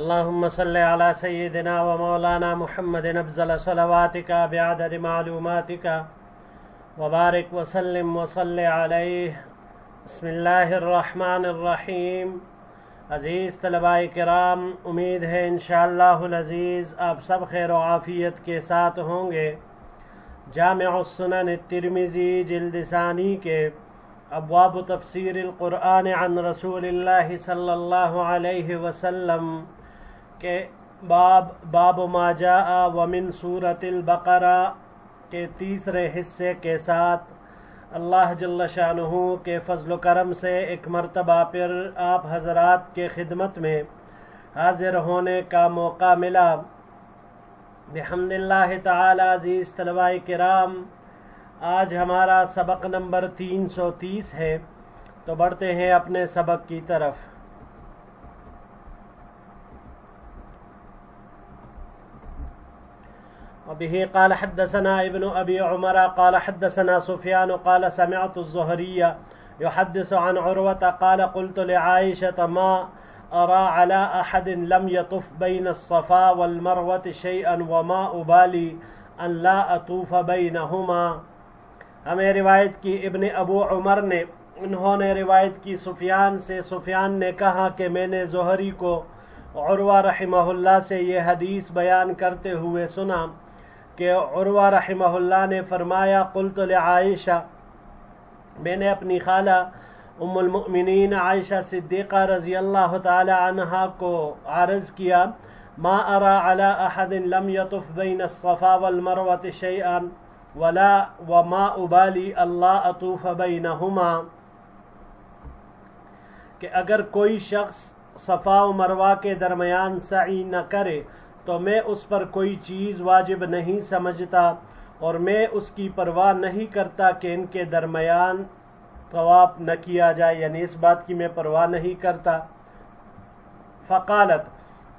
اللهم صل على سيدنا ومولانا محمد أفضل صلواتك بعدد معلوماتك وبارك وسلم وصل عليه. بسم اللہ الرحمن الرحیم. عزیز طلباء کرام، امید ہے انشاءاللہ العزیز آپ سب خیر و عافیت کے ساتھ ہوں گے. جامع السنن الترمذی جلد ثانی کے ابواب تفسیر القرآن عن رسول اللہ صلی اللہ علیہ وسلم کے باب ما جاء ومن سورۃ البقرہ کے تیسرے حصے کے ساتھ اللہ جل شانہ کے فضل و کرم سے ایک مرتبہ پھر آپ حضرات کے خدمت میں حاضر ہونے کا موقع ملا. بحمد اللہ تعالی. عزیز طلباء کرام، آج ہمارا سبق نمبر 330 ہے، تو بڑھتے ہیں اپنے سبق کی طرف. وبه قال حدثنا ابن أبي عمر قال حدثنا سفيان قال سمعت الزهري يحدث عن عروة قال قلت لعائشة ما أرى على أحد لم يطف بين الصفا والمروة شيئا وما أبالي أن لا أطوف بينهما. ہمیں روایت کی ابن ابو عمر نے، انہوں نے روایت کی سفیان سے. سفیان نے کہا کہ میں نے زہری کو عروہ رحمہ اللہ سے یہ حدیث بیان کرتے ہوئے سنا کہ عروہ رحمہ اللہ نے فرمایا قلت لعائشہ، میں نے اپنی خالہ ام المؤمنین عائشہ صدیقہ رضی اللہ تعالی عنہا کو عرض کیا، ما ارى على احد لم يطف بين الصفا والمروة شيئا ولا وما ابالي اللہ اطوف بینہما، کہ اگر کوئی شخص صفا و مروہ کے درمیان سعی نہ کرے تو میں اس پر کوئی چیز واجب نہیں سمجھتا، اور میں اس کی پرواہ نہیں کرتا کہ ان کے درمیان طواف نہ کیا جائے، یعنی اس بات کی میں پرواہ نہیں کرتا. فقالت،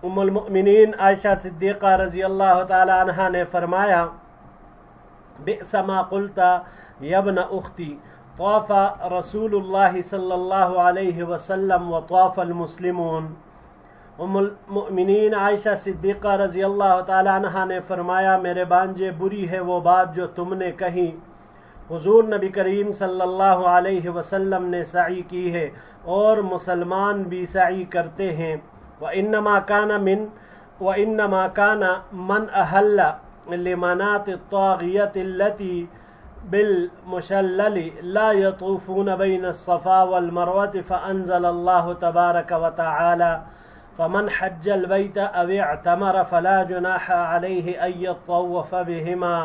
ام المؤمنین عائشہ صدیقہ رضی اللہ تعالی عنہا نے فرمایا، بئس ما قلت یا ابن اختی، طاف رسول اللہ صلی اللہ علیہ وسلم وطاف المسلمون. ام المؤمنین عائشہ صدیقہ رضی اللہ تعالی عنہ نے فرمایا، میرے بانجے بری ہے وہ بات جو تم نے کہی، حضور نبی کریم صلی اللہ علیہ وسلم نے سعی کی ہے اور مسلمان بھی سعی کرتے ہیں. وَإِنَّمَا كَانَ مَنْ أَحَلَّ لِمَنَاطِ الطَّاغِيَةِ الَّتِي بِالْمُشَلَّلِ لَا يَطُوفُونَ بَيْنَ الصَّفَا وَالْمَرْوَةِ فَأَنزَلَ اللَّهُ تَبَارَكَ وَتَعَالَى فمن حج البیت او اعتمر فلا جناح علیہ ان یطوف بہما.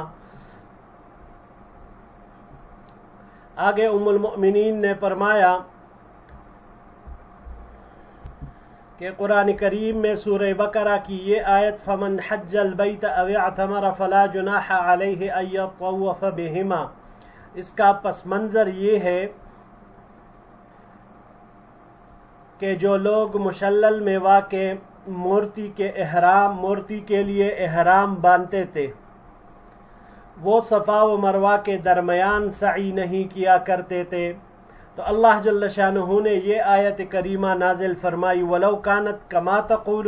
آگے ام المؤمنین نے فرمایا کہ قرآن کریم میں سورہ بقرہ کی یہ آیت فمن حج البیت او اعتمر فلا جناح علیہ ان یطوف بہما، اس کا پس منظر یہ ہے کہ جو لوگ مشلل میں واقع مورتی کے لیے احرام باندھتے تھے، وہ صفا و مروہ کے درمیان سعی نہیں کیا کرتے تھے، تو اللہ جل شانہ نے یہ آیت کریمہ نازل فرمائی، وَلَوْ كَانَتْ كَمَا تَقُولُ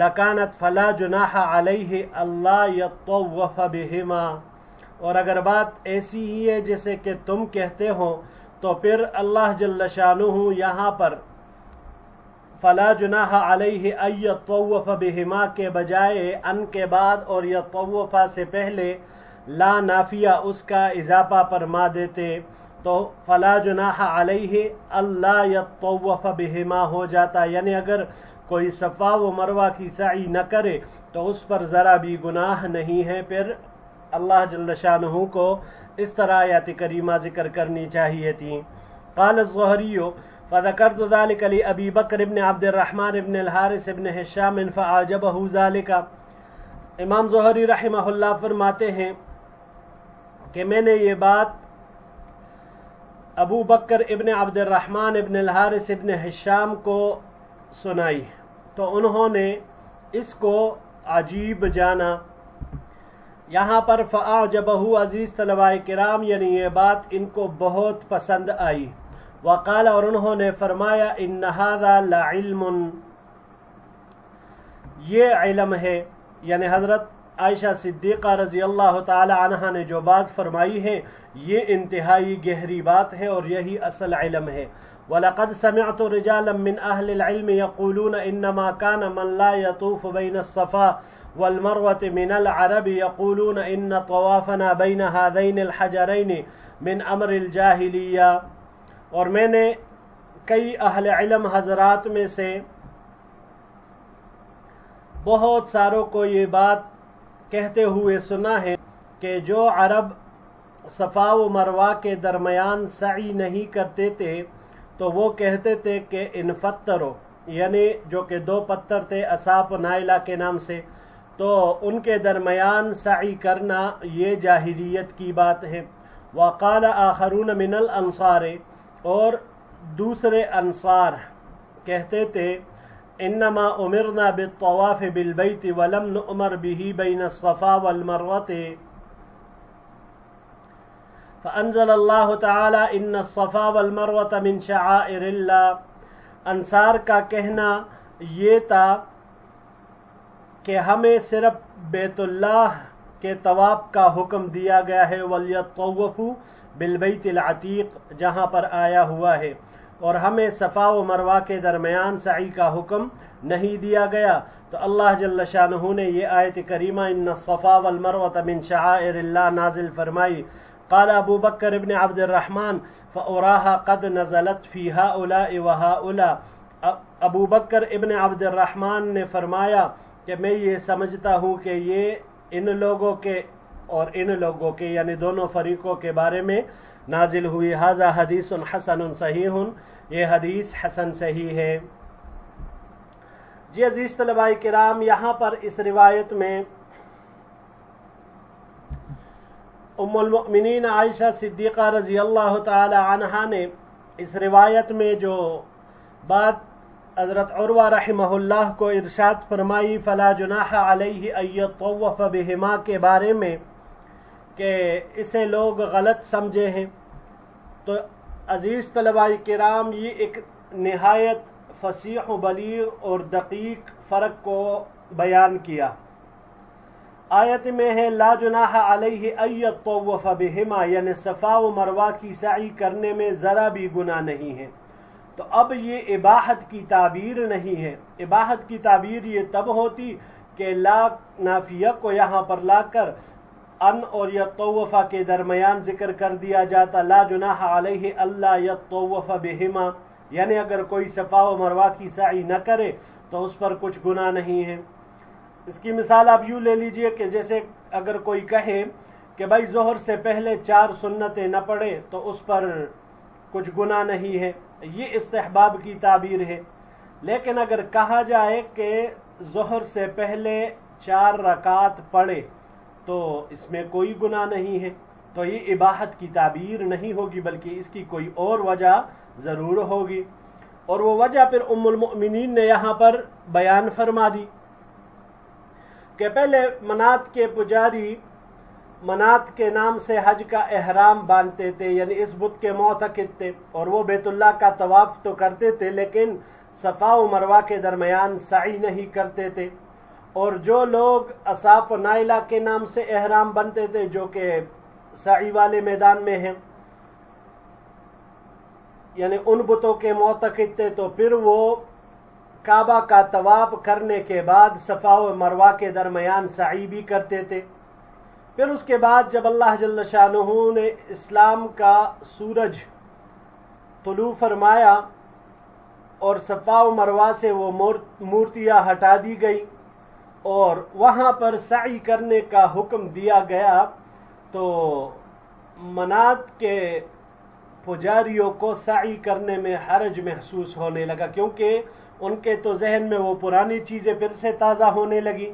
لَكَانَتْ فَلَا جُنَاحَ عَلَيْهِ أَلَّا يَطَّوَّفَ بِهِمَا. اور اگر بات ایسی ہی ہے جیسے کہ تم کہتے ہو، تو پھر اللہ جل شانہ یہاں پر فلا جناح علیہ ان یطوف بہما کے بجائے ان کے بعد اور یطوف سے پہلے لا نافیہ اس کا اضافہ فرما دیتے، تو فلا جناح علیہ اللہ یطوف بہما ہو جاتا. یعنی اگر کوئی صفا و مروہ کی سعی نہ کرے تو اس پر ذرا بھی گناہ نہیں ہے. پھر اللہ جل شانہ کو اس طرح آیات کریمہ ذکر کرنی چاہیے تھی. قال الزہری فذكرت ذلك لأبي بكر بن عبد الرحمن بن الحارث بن هشام فأعجبه ذلك. امام زہری رحمہ اللہ فرماتے ہیں کہ میں نے یہ بات ابو بکر ابن عبد الرحمن ابن الحارث ابن ہشام کو سنائی، تو انہوں نے اس کو عجیب جانا. یہاں پر فأعجبه، عزیز طلباء کرام، یعنی یہ بات ان کو بہت پسند آئی. وقال، اور انہوں نے فرمایا، ان هذا لعلم، یہ علم ہے، یعنی حضرت عائشہ صدیقہ رضی اللہ تعالی عنہا نے جو بات فرمائی ہے یہ انتہائی گہری بات ہے اور یہی اصل علم ہے۔ وَلَقَدْ سَمِعْتُ رِجَالًا مِّنْ أَهْلِ الْعِلْمِ يَقُولُونَ إِنَّمَا كَانَ مَنْ لَا يَطُوفُ بَيْنَ الصَّفَا وَالْمَرْوَةِ مِنَ الْعَرَبِ يَقُولُونَ إِنَّ طَوَافَنَا بَيْنَ هَذَيْنِ الْحَجَرَيْنِ مِنْ أَمْرِ الْجَاهِلِيَّةِ، اور میں نے کئی اہل علم حضرات میں سے بہت ساروں کو یہ بات کہتے ہوئے سنا ہے کہ جو عرب صفا و مروہ کے درمیان سعی نہیں کرتے تھے تو وہ کہتے تھے کہ ان فطرو، یعنی جو کہ دو پتھر تھے اصاف و نائلہ کے نام سے، تو ان کے درمیان سعی کرنا یہ جاہلیت کی بات ہے۔ وقال آخرون من الانصار، اور دوسرے انصار کہتے تھے انما امرنا بالطواف بالبیت ولم نؤمر به بین الصفا والمروہ، فانزل اللہ تعالی ان الصفا والمروہ من شعائر اللہ۔ انصار کا کہنا یہ تھا کہ ہمیں صرف بیت اللہ کے طواف کا حکم دیا گیا ہے، وَلْيَطَّوَّفُوا بِالْبَيْتِ الْعَتِيقِ جہاں پر آیا ہوا ہے، اور ہمیں صفا و مروہ کے درمیان سعی کا حکم نہیں دیا گیا۔ تو اللہ جل شانہ نے یہ آیت کریمہ ان الصفا والمروہ من شعائر اللہ نازل فرمائی۔ قال ابو بکر ابن عبد الرحمن فأراها قد نزلت في هؤلاء وهؤلاء، ابو بکر ابن عبد الرحمن نے فرمایا کہ میں یہ سمجھتا ہوں کہ یہ ان لوگوں کے اور ان لوگوں کے یعنی دونوں فریقوں کے بارے میں نازل ہوئی۔ ھذا حدیث حسن صحیح، یہ حدیث حسن صحیح ہے۔ جی عزیز طلباء کرام، یہاں پر اس روایت میں ام المؤمنین عائشہ صدیقہ رضی اللہ تعالی عنہا نے اس روایت میں جو بات حضرت عروہ رحمہ اللہ کو ارشاد فرمائی فلا جناح علیہ ان یطوف بہما کے بارے میں کہ اسے لوگ غلط سمجھے ہیں، تو عزیز طلباء کرام یہ ایک نہایت فصیح و بلیغ اور دقیق فرق کو بیان کیا۔ آیت میں ہے لا جناح علیہ ان یطوف بہما، یعنی صفا و مروہ کی سعی کرنے میں ذرا بھی گناہ نہیں ہے۔ تو اب یہ اباحت کی تعبیر نہیں ہے، اباحت کی تعبیر یہ تب ہوتی کہ لا نافیہ کو یہاں پر لا کر ان اور یطوف کے درمیان ذکر کر دیا جاتا، لا جناح علیہ اللہ یطوف بہما، یعنی اگر کوئی صفا و مروہ کی سعی نہ کرے تو اس پر کچھ گناہ نہیں ہے۔ اس کی مثال آپ یوں لے لیجئے کہ جیسے اگر کوئی کہے کہ بھائی ظہر سے پہلے 4 سنتیں نہ پڑھے تو اس پر کچھ گناہ نہیں ہے، یہ استحباب کی تعبیر ہے۔ لیکن اگر کہا جائے کہ ظہر سے پہلے 4 رکعت پڑھے تو اس میں کوئی گناہ نہیں ہے، تو یہ اباحت کی تعبیر نہیں ہوگی بلکہ اس کی کوئی اور وجہ ضرور ہوگی، اور وہ وجہ پھر ام المؤمنین نے یہاں پر بیان فرما دی کہ پہلے منات کے پجاری منات کے نام سے حج کا احرام باندھتے تھے، یعنی اس بت کے معتقد تھے، اور وہ بیت اللہ کا طواف تو کرتے تھے لیکن صفا و مروہ کے درمیان سعی نہیں کرتے تھے۔ اور جو لوگ اصاف و نائلہ کے نام سے احرام بنتے تھے جو کہ سعی والے میدان میں ہیں، یعنی ان بتوں کے معتقد تھے، تو پھر وہ کعبہ کا طواف کرنے کے بعد صفا و مروہ کے درمیان سعی بھی کرتے تھے۔ پھر اس کے بعد جب اللہ جل شانہ نے اسلام کا سورج طلوع فرمایا اور صفا و مروہ سے وہ مورتیاں ہٹا دی گئی اور وہاں پر سعی کرنے کا حکم دیا گیا، تو منات کے پجاریوں کو سعی کرنے میں حرج محسوس ہونے لگا، کیونکہ ان کے تو ذہن میں وہ پرانی چیزیں پھر سے تازہ ہونے لگی۔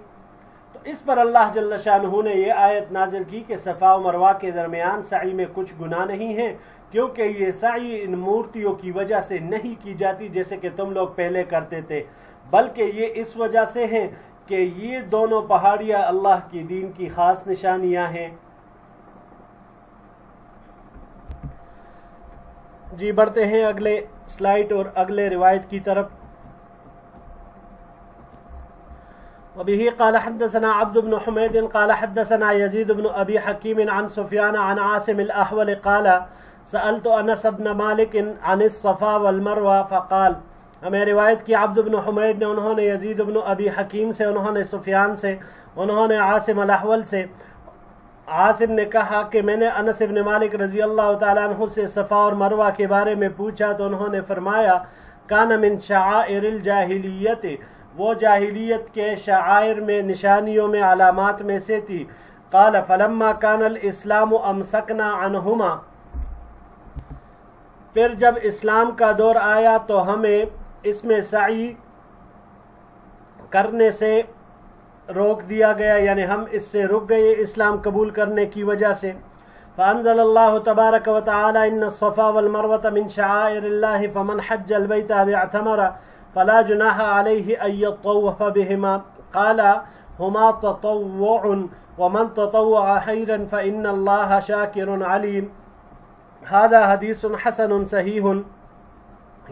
تو اس پر اللہ جل شانہ نے یہ آیت نازل کی کہ صفا و مروہ کے درمیان سعی میں کچھ گناہ نہیں ہے، کیونکہ یہ سعی ان مورتیوں کی وجہ سے نہیں کی جاتی جیسے کہ تم لوگ پہلے کرتے تھے، بلکہ یہ اس وجہ سے ہیں کہ یہ دونوں پہاڑیاں اللہ کی دین کی خاص نشانیاں ہیں۔ جی بڑھتے ہیں اگلے سلائیڈ اور اگلے روایت کی طرف۔ وبه قال حدثنا عبد بن حميد قال حدثنا يزيد بن أبي حكيم عن سفيان عن عاصم الأحول قال سألت أنس بن مالك عن الصفا والمروة فقال، ہمیں روایت کی عبد بن حمید نے، انہوں نے یزید بن ابی حکیم سے، انہوں نے سفیان سے، انہوں نے عاصم الاحول سے، عاصم نے کہا کہ میں نے انس بن مالک رضی اللہ تعالیٰ عنہ سے صفا اور مروہ کے بارے میں پوچھا تو انہوں نے فرمایا کان من شعائر الجاہلیت، وہ جاہلیت کے شعائر میں، نشانیوں میں، علامات میں سے تھی۔ قال فلما کان الاسلام امسکنا عنہما، پھر جب اسلام کا دور آیا تو ہمیں اس میں سعی کرنے سے روک دیا گیا، یعنی ہم اس سے رک گئے اسلام قبول کرنے کی وجہ سے۔ فانزل اللہ تبارک و تعالی ان الصفا والمروة من شعائر اللہ فمن حج البیت او اعتمر فلا جناح علیہ ان یطوف بہما، قال ہما تطوع ومن تطوع خیرا فإن اللہ شاکر علیم۔ هذا حدیث حسن صحیح،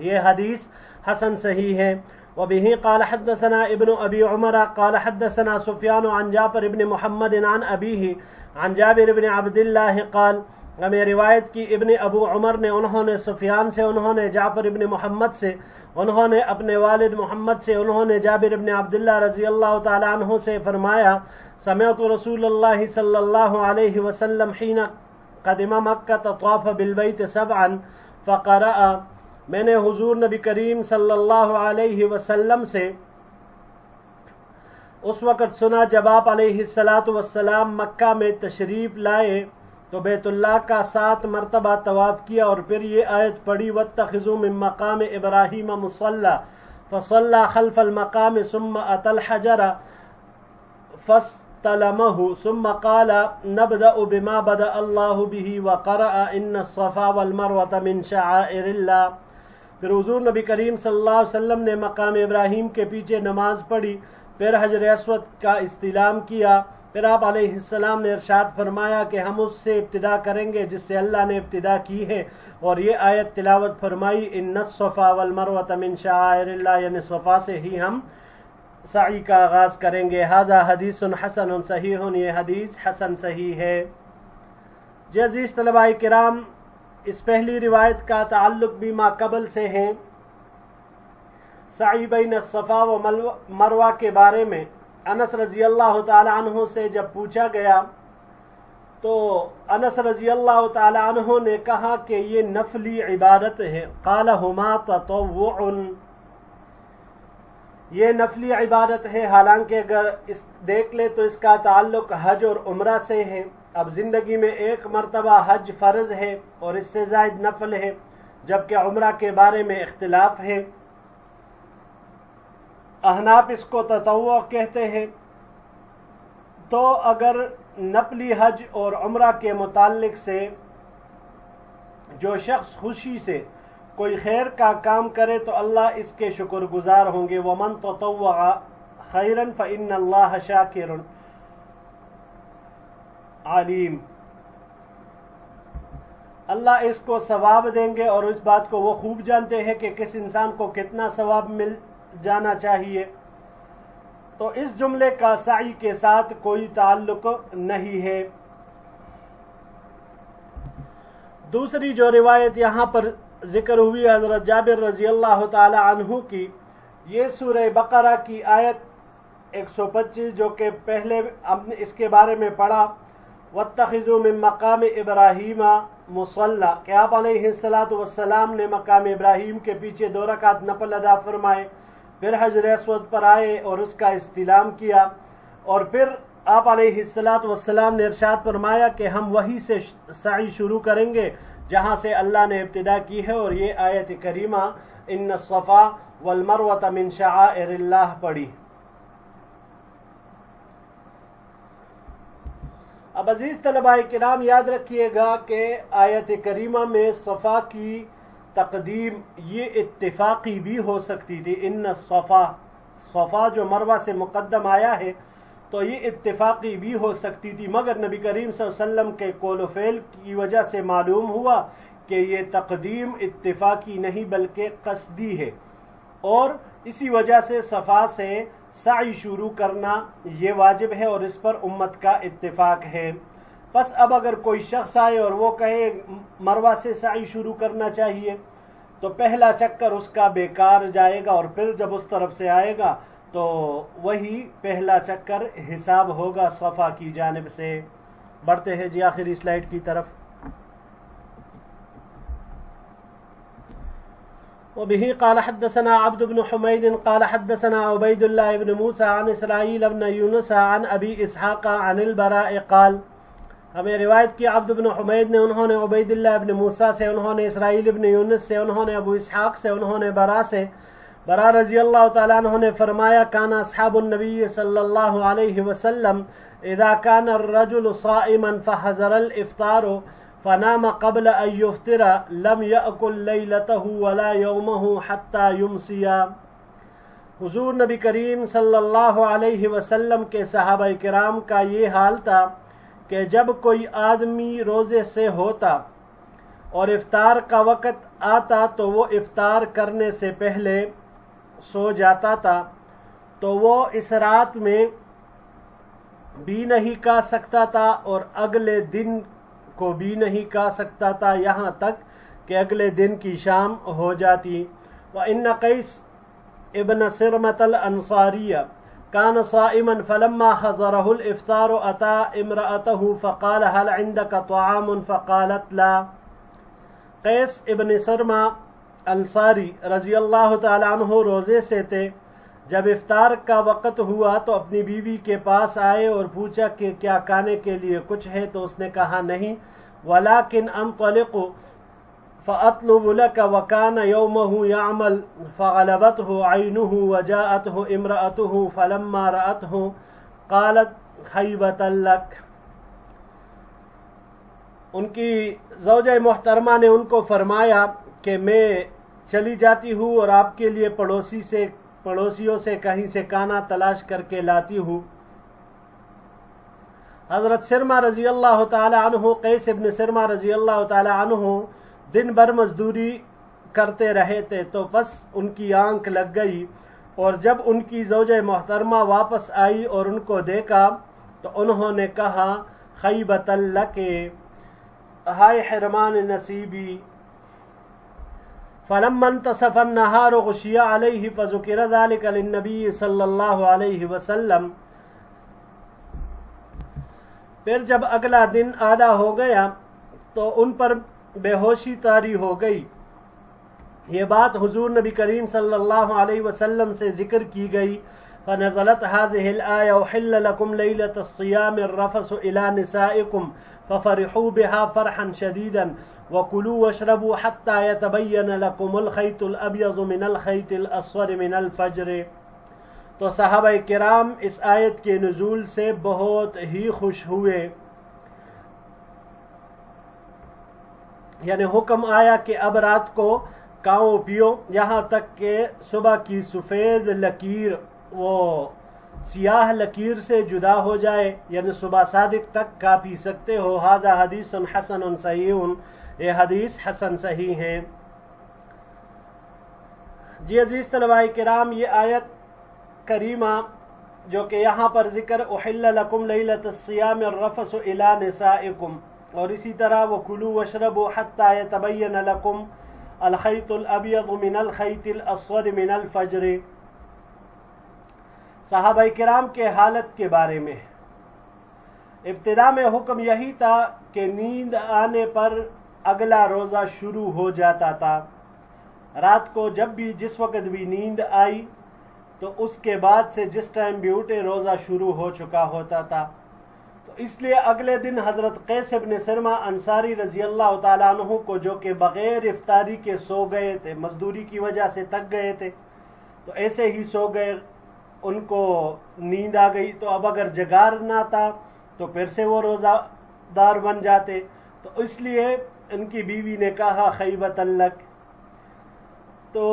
یہ حدیث حسن صحیح ہے۔ وبه قال حدثنا ابن ابی عمر قال حدثنا سفیان عن جعفر بن محمد عن ابیہ عن جابر بن عبد اللہ قال، ہمیں روایت کی ابن ابو عمر نے، انہوں نے سفیان سے، انہوں نے جعفر بن محمد سے، انہوں نے اپنے والد محمد سے، انہوں نے جابر بن عبداللہ رضی اللہ تعالی عنہ سے فرمایا سمعت رسول اللہ صلی اللہ علیہ وسلم حین قدم مکہ طاف بالبیت سبعا فقرأ، میں نے حضور نبی کریم صلی اللہ علیہ وسلم سے اس وقت سنا جب آپ علیہ السلام مکہ میں تشریف لائے تو بیت اللہ کا 7 مرتبہ طواف کیا، اور پھر یہ آیت پڑھی واتخذوا من مقام ابراہیم مصلی فصلی خلف المقام ثم اتى الحجر فاستلمه ثم قال نبدأ بما بدأ اللہ به وقرأ ان الصفا والمروة من شعائر اللہ۔ پھر حضور نبی کریم صلی اللہ علیہ وسلم نے مقام ابراہیم کے پیچھے نماز پڑھی، پھر حجر اسود کا استلام کیا، پھر آپ علیہ السلام نے ارشاد فرمایا کہ ہم اس سے ابتدا کریں گے جس سے اللہ نے ابتدا کی ہے، اور یہ آیت تلاوت فرمائی ان الصفا والمروة من شعائر اللہ، یعنی صفا سے ہی ہم سعی کا آغاز کریں گے۔ ھذا حدیث حسن صحیح، یہ حدیث حسن صحیح ہے۔ جی عزیز طلباء کرام، اس پہلی روایت کا تعلق بھی ما قبل سے ہے۔ سعی بین الصفا و مروہ کے بارے میں انس رضی اللہ تعالی عنہ سے جب پوچھا گیا تو انس رضی اللہ تعالی عنہ نے کہا کہ یہ نفلی عبادت ہے۔ قال ہما تطوع، یہ نفلی عبادت ہے، حالانکہ اگر دیکھ لے تو اس کا تعلق حج اور عمرہ سے ہے۔ اب زندگی میں 1 مرتبہ حج فرض ہے اور اس سے زائد نفل ہے، جبکہ عمرہ کے بارے میں اختلاف ہے۔ احناف اس کو تطوع کہتے ہیں۔ تو اگر نفلی حج اور عمرہ کے متعلق سے جو شخص خوشی سے کوئی خیر کا کام کرے تو اللہ اس کے شکر گزار ہوں گے۔ وَمَن تَطَوَّعَ خَيْرًا فَإِنَّ اللَّهَ شَاكِرٌ علیم، اللہ اس کو ثواب دیں گے، اور اس بات کو وہ خوب جانتے ہیں کہ کس انسان کو کتنا ثواب مل جانا چاہیے۔ تو اس جملے کا سعی کے ساتھ کوئی تعلق نہیں ہے۔ دوسری جو روایت یہاں پر ذکر ہوئی حضرت جابر رضی اللہ تعالی عنہ کی، یہ سورہ بقرہ کی آیت 125 جو کہ پہلے ہم نے اس کے بارے میں پڑھا، واتخذوا من مقام ابراہیم مصلی، کہ آپ علیہ السلام نے مقام ابراہیم کے پیچھے 2 رکعت نفل ادا فرمائے، پھر حجر اسود پر آئے اور اس کا استلام کیا، اور پھر آپ علیہ السلام نے ارشاد فرمایا کہ ہم وہی سے سعی شروع کریں گے جہاں سے اللہ نے ابتدا کی ہے، اور یہ آیت کریمہ ان الصفا والمروة من شعائر اللہ پڑھی۔ اب عزیز طلباء کرام یاد رکھیے گا کہ آیت کریمہ میں صفا کی تقدیم یہ اتفاقی بھی ہو سکتی تھی۔ ان الصفا، صفا جو مروہ سے مقدم آیا ہے تو یہ اتفاقی بھی ہو سکتی تھی، مگر نبی کریم صلی اللہ علیہ وسلم کے قول و فعل کی وجہ سے معلوم ہوا کہ یہ تقدیم اتفاقی نہیں بلکہ قصدی ہے، اور اسی وجہ سے صفا سے سعی شروع کرنا یہ واجب ہے اور اس پر امت کا اتفاق ہے۔ بس اب اگر کوئی شخص آئے اور وہ کہے مروہ سے سعی شروع کرنا چاہیے تو پہلا چکر اس کا بیکار جائے گا، اور پھر جب اس طرف سے آئے گا تو وہی پہلا چکر حساب ہوگا صفا کی جانب سے۔ بڑھتے ہیں جی آخری سلائیڈ کی طرف۔ وبه قال حدثنا عبد بن حميد قال حدثنا عبيد الله بن موسى عن إسرائيل بن يونس عن أبي إسحاق عن البراء قال، ہمیں روایت کی عبد بن حمید نے، انہوں نے عبید اللہ ابن موسیٰ سے، انہوں نے اسرائیل ابن یونس سے، انہوں نے ابو اسحاق سے، انہوں نے برا سے، برا رضی اللہ تعالیٰ عنہ نے فرمایا کان اصحاب النبی صلی اللہ علیہ وسلم اذا كان الرجل صائما فحضر الافطار فنام قبل ان يفطر لم يأكل ليلته ولا يومه حتى يمسي۔ حضور نبی کریم صلی اللہ علیہ وسلم کے صحابہ کرام کا یہ حال تھا کہ جب کوئی آدمی روزے سے ہوتا اور افطار کا وقت آتا تو وہ افطار کرنے سے پہلے سو جاتا تھا، تو وہ اس رات میں بھی نہیں کھا سکتا تھا اور اگلے دن کو بھی نہیں کھا سکتا تھا، یہاں تک کہ اگلے دن کی شام ہو جاتی۔ وَإِنَّ قَيْسَ ابن سرمة الأنصارية كان صائما فلما حضره الافطار اتى امرأته فقال هل عندك طعام فقالت لا۔ قیس ابن سرما انصاری رضی اللہ تعالی عنہ روزے سے تھے، جب افطار کا وقت ہوا تو اپنی بیوی کے پاس آئے اور پوچھا کہ کیا کھانے کے لیے کچھ ہے، تو اس نے کہا نہیں، ولكن انطلق فأطلب لك وكان يومه يعمل فغلبته عينه وجاءته امرأته فلما رأته قالت خيبة لك۔ ان کی زوجہ محترمہ نے ان کو فرمایا کہ میں چلی جاتی ہوں اور آپ کے لیے پڑوسیوں سے کہیں سے کھانا تلاش کر کے لاتی ہوں۔ حضرت سرما رضی اللہ تعالی عنہ، قیس ابن سرما رضی اللہ تعالی عنہ دن بھر مزدوری کرتے رہے تھے، تو بس ان کی آنکھ لگ گئی، اور جب ان کی زوجہ محترمہ واپس آئی اور ان کو دیکھا تو انہوں نے کہا خیبۃ لک، ہائے حرمان نصیبی۔ فلما انتصف النہار غشی علیہ فذکر ذلک للنبی صلی اللہ علیہ وسلم۔ پھر جب اگلا دن آدھا ہو گیا تو ان پر بے ہوشی طاری ہو گئی، یہ بات حضور نبی کریم صلی اللہ علیہ وسلم سے ذکر کی گئی۔ فنزلت هذه الآية أحل لكم ليلة الصيام الرفث إلى نسائكم ففرحوا بها فرحا شديدا وكلوا واشربوا حتى يتبين لكم الخيط الأبيض من الخيط الأسود من الفجر۔ تو صحابہ کرام اس آیت کے نزول سے بہت ہی خوش ہوئے، یعنی حکم آیا کہ اب رات کو کھاؤ پیو یہاں تک کہ صبح کی سفید لکیر وہ سیاہ لکیر سے جدا ہو جائے، یعنی صبح صادق تک کھا پی سکتے ہو۔ ھذا حدیث حسن صحیح، یہ حدیث حسن صحیح ہے۔ جی عزیز طلباء کرام، یہ آیت کریمہ جو کہ یہاں پر ذکر احل لکم لیلۃ الصیام الرفث الی نسائکم، اور اسی طرح وَكُلُوا وَاشْرَبُوا حَتَّى يَتَبَيَّنَ لَكُمْ الْخَيْطُ الْأَبْيَضُ مِنَ الْخَيْطِ الْأَسْوَدِ مِنَ الْفَجْرِ، صحابہ کرام کے حالت کے بارے میں۔ ابتدا میں حکم یہی تھا کہ نیند آنے پر اگلا روزہ شروع ہو جاتا تھا، رات کو جب بھی جس وقت بھی نیند آئی تو اس کے بعد سے جس ٹائم بھی اٹھے روزہ شروع ہو چکا ہوتا تھا۔ تو اس لیے اگلے دن حضرت قیس ابن سرما انصاری رضی اللہ تعالیٰ عنہ کو، جو کہ بغیر افطاری کے سو گئے تھے، مزدوری کی وجہ سے تک گئے تھے، تو ایسے ہی سو گئے، ان کو نیند آ گئی، تو اب اگر جگارنا تھا تو پھر سے وہ روزہ دار بن جاتے، تو اس لیے ان کی بیوی نے کہا خیبۃ لک۔ تو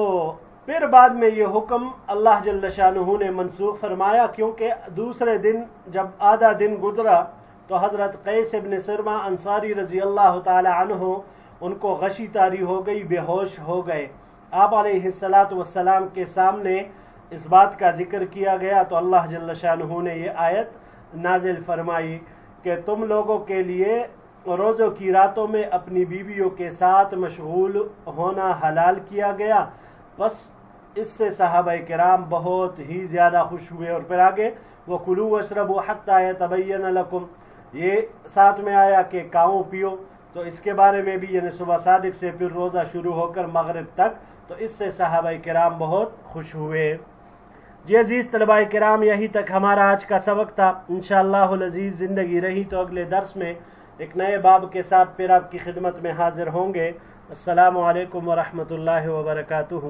پھر بعد میں یہ حکم اللہ جل شانہ نے منسوخ فرمایا، کیونکہ دوسرے دن جب آدھا دن گزرا تو حضرت قیس ابن سرما انصاری رضی اللہ تعالی عنہ ان کو غشی طاری ہو گئی، بے ہوش ہو گئے۔ آپ علیہ الصلاۃ والسلام کے سامنے اس بات کا ذکر کیا گیا تو اللہ جل شانہ نے یہ آیت نازل فرمائی کہ تم لوگوں کے لیے روزوں کی راتوں میں اپنی بیویوں کے ساتھ مشغول ہونا حلال کیا گیا. بس اس سے صحابہ کرام بہت ہی زیادہ خوش ہوئے. اور پھر آگے وَكُلُوا وَاشْرَبُوا حَتَّى يَتَبَيَّنَ لَكُمْ، یہ ساتھ میں آیا کہ کھاؤ پیو، تو اس کے بارے میں بھی یعنی صبح صادق سے پھر روزہ شروع ہو کر مغرب تک، تو اس سے صحابہ کرام بہت خوش ہوئے. جی عزیز طلباء کرام، یہی تک ہمارا آج کا سبق تھا. انشاءاللہ العزیز زندگی رہی تو اگلے درس میں ایک نئے باب کے ساتھ پھر آپ کی خدمت میں حاضر ہوں گے. السلام علیکم ورحمۃ اللہ وبرکاتہ.